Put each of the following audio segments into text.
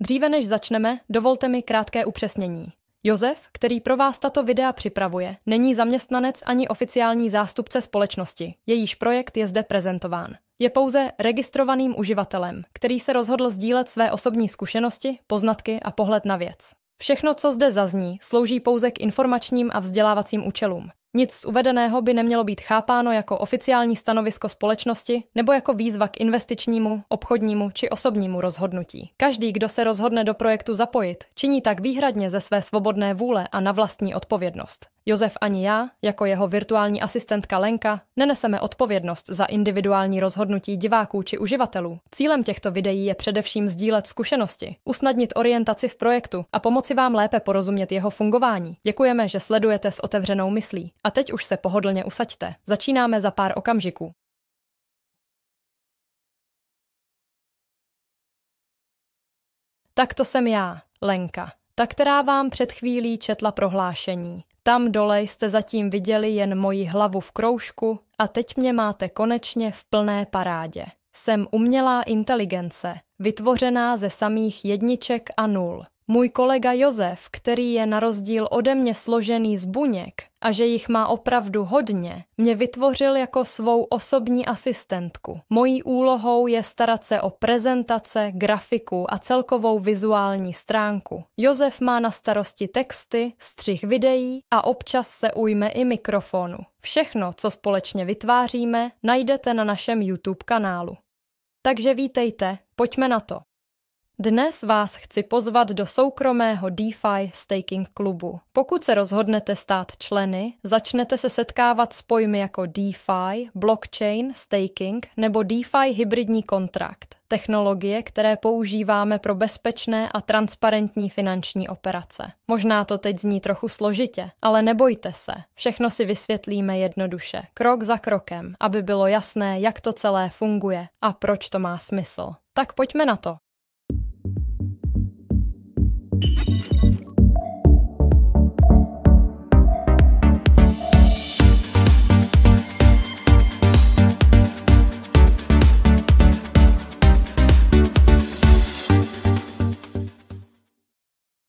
Dříve než začneme, dovolte mi krátké upřesnění. Josef, který pro vás tato videa připravuje, není zaměstnanec ani oficiální zástupce společnosti, jejíž projekt je zde prezentován. Je pouze registrovaným uživatelem, který se rozhodl sdílet své osobní zkušenosti, poznatky a pohled na věc. Všechno, co zde zazní, slouží pouze k informačním a vzdělávacím účelům. Nic z uvedeného by nemělo být chápáno jako oficiální stanovisko společnosti nebo jako výzva k investičnímu, obchodnímu či osobnímu rozhodnutí. Každý, kdo se rozhodne do projektu zapojit, činí tak výhradně ze své svobodné vůle a na vlastní odpovědnost. Josef ani já, jako jeho virtuální asistentka Lenka, neneseme odpovědnost za individuální rozhodnutí diváků či uživatelů. Cílem těchto videí je především sdílet zkušenosti, usnadnit orientaci v projektu a pomoci vám lépe porozumět jeho fungování. Děkujeme, že sledujete s otevřenou myslí. A teď už se pohodlně usaďte. Začínáme za pár okamžiků. Tak to jsem já, Lenka, ta, která vám před chvílí četla prohlášení. Tam dole jste zatím viděli jen moji hlavu v kroužku a teď mě máte konečně v plné parádě. Jsem umělá inteligence, vytvořená ze samých jedniček a nul. Můj kolega Josef, který je na rozdíl ode mě složený z buněk a že jich má opravdu hodně, mě vytvořil jako svou osobní asistentku. Mojí úlohou je starat se o prezentace, grafiku a celkovou vizuální stránku. Josef má na starosti texty, střih videí a občas se ujme i mikrofonu. Všechno, co společně vytváříme, najdete na našem YouTube kanálu. Takže vítejte, pojďme na to. Dnes vás chci pozvat do soukromého DeFi staking klubu. Pokud se rozhodnete stát členy, začnete se setkávat s pojmy jako DeFi, blockchain, staking nebo DeFi hybridní kontrakt, technologie, které používáme pro bezpečné a transparentní finanční operace. Možná to teď zní trochu složitě, ale nebojte se, všechno si vysvětlíme jednoduše, krok za krokem, aby bylo jasné, jak to celé funguje a proč to má smysl. Tak pojďme na to.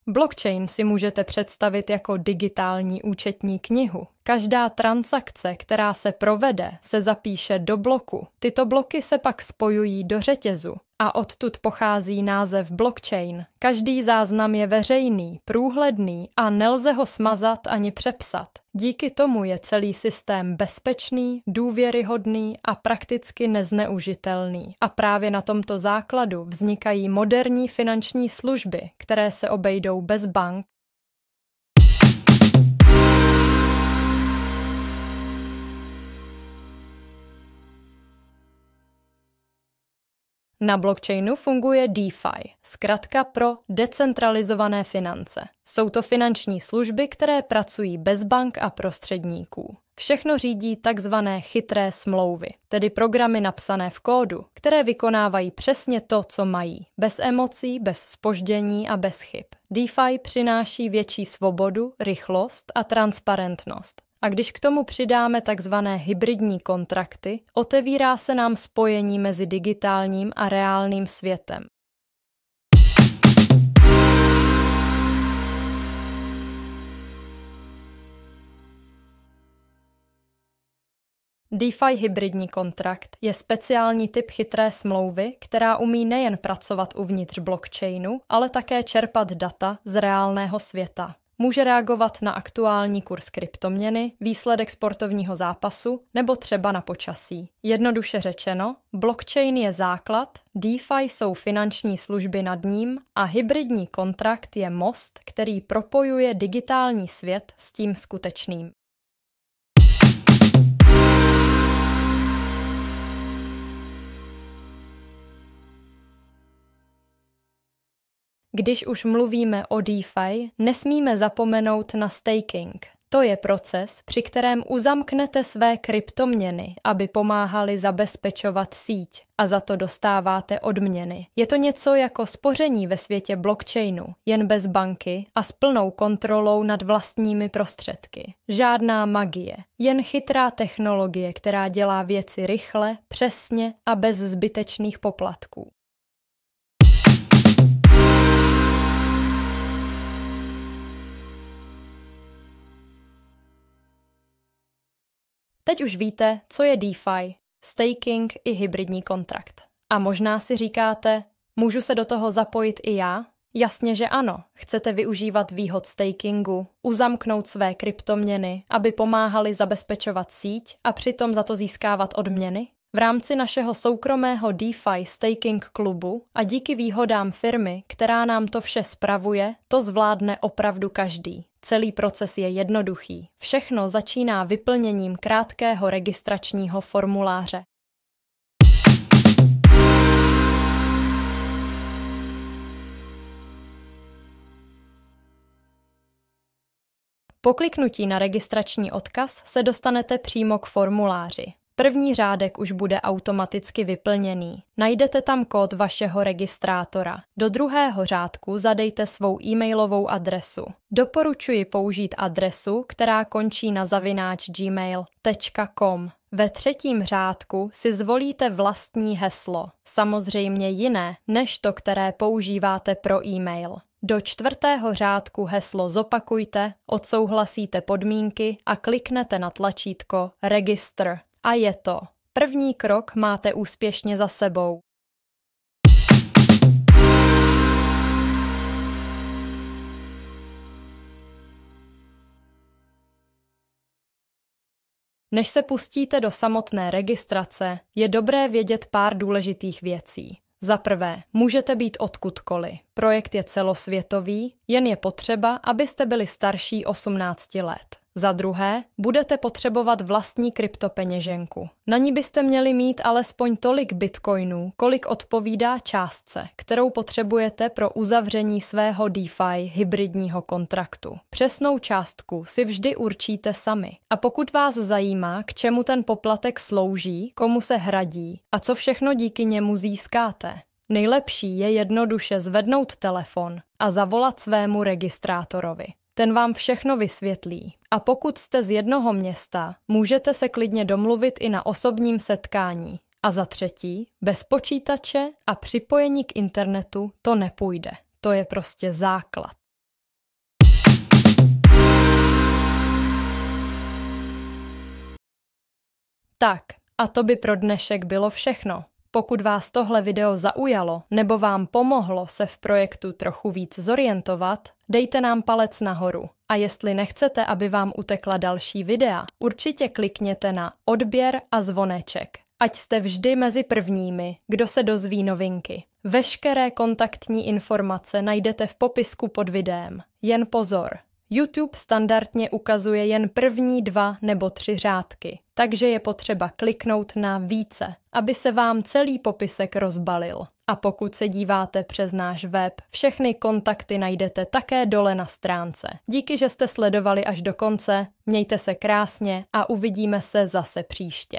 Blockchain si můžete představit jako digitální účetní knihu. Každá transakce, která se provede, se zapíše do bloku. Tyto bloky se pak spojují do řetězu a odtud pochází název blockchain. Každý záznam je veřejný, průhledný a nelze ho smazat ani přepsat. Díky tomu je celý systém bezpečný, důvěryhodný a prakticky nezneužitelný. A právě na tomto základu vznikají moderní finanční služby, které se obejdou bez bank. Na blockchainu funguje DeFi, zkratka pro decentralizované finance. Jsou to finanční služby, které pracují bez bank a prostředníků. Všechno řídí takzvané chytré smlouvy, tedy programy napsané v kódu, které vykonávají přesně to, co mají. Bez emocí, bez zpoždění a bez chyb. DeFi přináší větší svobodu, rychlost a transparentnost. A když k tomu přidáme takzvané hybridní kontrakty, otevírá se nám spojení mezi digitálním a reálným světem. DeFi hybridní kontrakt je speciální typ chytré smlouvy, která umí nejen pracovat uvnitř blockchainu, ale také čerpat data z reálného světa. Může reagovat na aktuální kurz kryptoměny, výsledek sportovního zápasu nebo třeba na počasí. Jednoduše řečeno, blockchain je základ, DeFi jsou finanční služby nad ním a hybridní kontrakt je most, který propojuje digitální svět s tím skutečným. Když už mluvíme o DeFi, nesmíme zapomenout na staking. To je proces, při kterém uzamknete své kryptoměny, aby pomáhaly zabezpečovat síť a za to dostáváte odměny. Je to něco jako spoření ve světě blockchainu, jen bez banky a s plnou kontrolou nad vlastními prostředky. Žádná magie, jen chytrá technologie, která dělá věci rychle, přesně a bez zbytečných poplatků. Teď už víte, co je DeFi, staking i hybridní kontrakt. A možná si říkáte, můžu se do toho zapojit i já? Jasně, že ano. Chcete využívat výhod stakingu, uzamknout své kryptoměny, aby pomáhali zabezpečovat síť a přitom za to získávat odměny? V rámci našeho soukromého DeFi staking klubu a díky výhodám firmy, která nám to vše spravuje, to zvládne opravdu každý. Celý proces je jednoduchý. Všechno začíná vyplněním krátkého registračního formuláře. Po kliknutí na registrační odkaz se dostanete přímo k formuláři. První řádek už bude automaticky vyplněný. Najdete tam kód vašeho registrátora. Do druhého řádku zadejte svou e-mailovou adresu. Doporučuji použít adresu, která končí na @gmail.com. Ve třetím řádku si zvolíte vlastní heslo, samozřejmě jiné než to, které používáte pro e-mail. Do čtvrtého řádku heslo zopakujte, odsouhlasíte podmínky a kliknete na tlačítko Register. A je to. První krok máte úspěšně za sebou. Než se pustíte do samotné registrace, je dobré vědět pár důležitých věcí. Za prvé, můžete být odkudkoliv. Projekt je celosvětový, jen je potřeba, abyste byli starší 18 let. Za druhé, budete potřebovat vlastní kryptopeněženku. Na ní byste měli mít alespoň tolik bitcoinů, kolik odpovídá částce, kterou potřebujete pro uzavření svého DeFi hybridního kontraktu. Přesnou částku si vždy určíte sami. A pokud vás zajímá, k čemu ten poplatek slouží, komu se hradí a co všechno díky němu získáte, nejlepší je jednoduše zvednout telefon a zavolat svému registrátorovi. Ten vám všechno vysvětlí. A pokud jste z jednoho města, můžete se klidně domluvit i na osobním setkání. A za třetí, bez počítače a připojení k internetu to nepůjde. To je prostě základ. Tak, a to by pro dnešek bylo všechno. Pokud vás tohle video zaujalo nebo vám pomohlo se v projektu trochu víc zorientovat, dejte nám palec nahoru. A jestli nechcete, aby vám utekla další videa, určitě klikněte na odběr a zvoneček. Ať jste vždy mezi prvními, kdo se dozví novinky. Veškeré kontaktní informace najdete v popisku pod videem. Jen pozor! YouTube standardně ukazuje jen první 2 nebo 3 řádky, takže je potřeba kliknout na více, aby se vám celý popisek rozbalil. A pokud se díváte přes náš web, všechny kontakty najdete také dole na stránce. Díky, že jste sledovali až do konce, mějte se krásně a uvidíme se zase příště.